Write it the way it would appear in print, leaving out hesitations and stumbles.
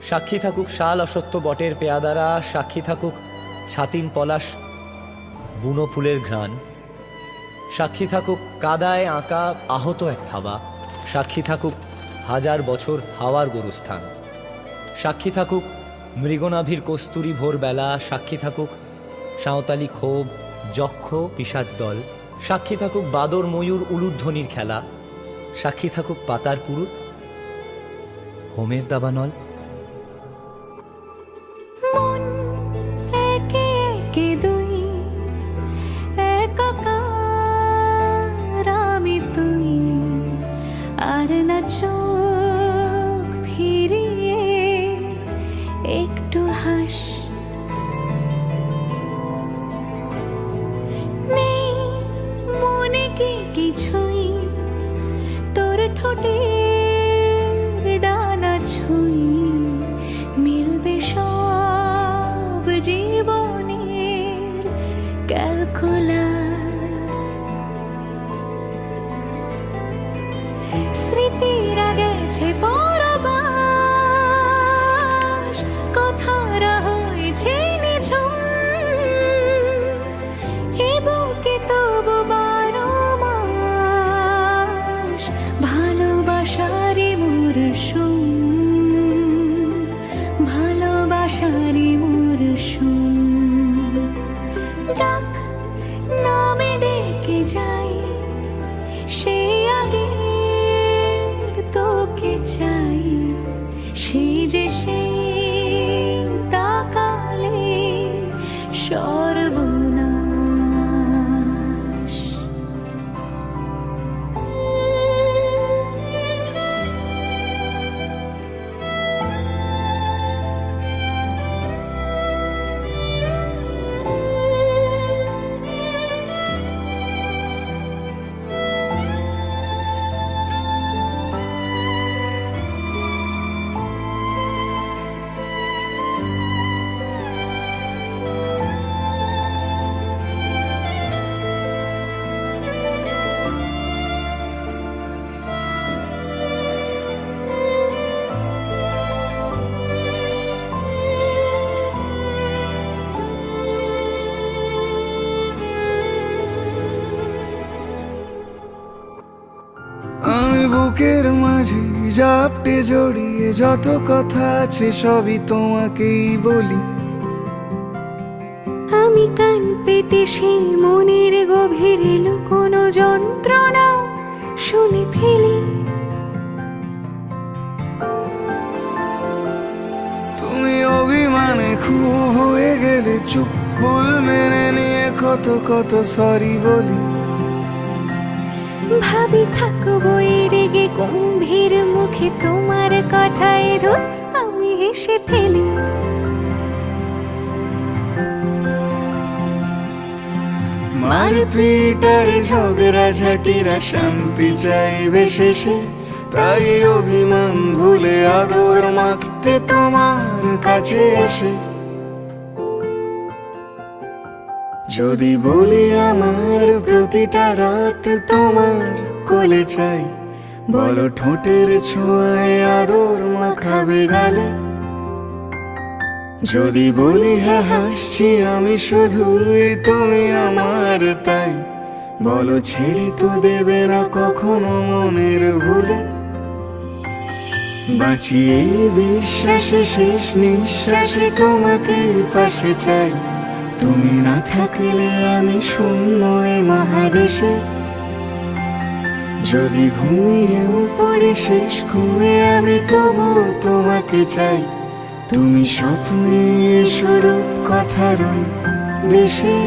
সাক্ষী থাকুক শাল অসত্য বটের পেয়াদারা, সাক্ষী থাকুক ছাতিম পলাশ বুনো ফুলের ঘ্রাণ, সাক্ষী থাকুক কাদায় আঁকা আহত এক থাবা, সাক্ষী থাকুক হাজার বছর হাওয়ার গোরস্থান, সাক্ষী থাকুক মৃগনাভির কস্তুরী ভোরবেলা, সাক্ষী থাকুক সাঁওতালি ক্ষোভ যক্ষ পিশাচ দল, সাক্ষী থাকুক বাদর ময়ূর উলুধ্বনির খেলা, সাক্ষী থাকুক পাতার পুরুত হোমের দাবানল। মন একে একে দুই, একাকার আমি তুই, আর না চোখ ফিরিয়ে একটু হাস। নেই মনে কি কিছুই, তোর ঠোঁটের ডানা ছুঁই, মিলবে সব জীবনের ক্যালকুলাস। স্মৃতিরা গেছে পরবাস, কথারা হয়েছে নিঝুম, এ বুকে তবু 12 মাস ভালোবাসারই মরশুম, ভালোবাসারই মরশুম। ডাক নামে ডেকে যাই, সেই আগের তোকে চাই, সেই যে সেই তাকালে সর্বনাশ। আমি বুকের মাঝে জাপটে জড়িয়ে যত কথা আছে সবই তোমাকেই বলি। আমি কান পেতে সেই মনের গভীরে লুকোনো যন্ত্রণা শুনে ফেলি। তুমি অভিমানে খুব হয়ে গেলে চুপ, ভুল মেনে নিয়ে কত কত সরি বলি। ভাবি থাকবো এই রেগে গম্ভীর মুখে তোমার কথায় ধর আমি হেসে ফেলি। মারপিট আর ঝগড়া ঝাঁটিরা শান্তি চাইবে শেষে, তাই অভিমান ভুলে আদর মাখতে তোমার কাছে এসে। যদি বলি আমার প্রতিটা রাত তোমার কোলে চাই, বলো ঠোঁটের ছোঁয়ায় আদর মাখাবে গালে। যদি বলি হ্যাঁ হাসছি আমি শুধুই, তুমি আমার তাই, বলো ছেড়ে তো দেবে না কখনো মনের ভুলে। বাঁচিয়ে বিশ্বাসে শেষ নিঃশ্বাসে তোমাকে পাশে চাই, তুমি না থাকলে আমি শূন্য এ মহাদেশে। যদি ঘুমিয়েও পড়ি শেষ ঘুমে আমি তবু তোমাকে চাই, তুমি স্বপ্নে স্বরূপ কথার ওই দেশে।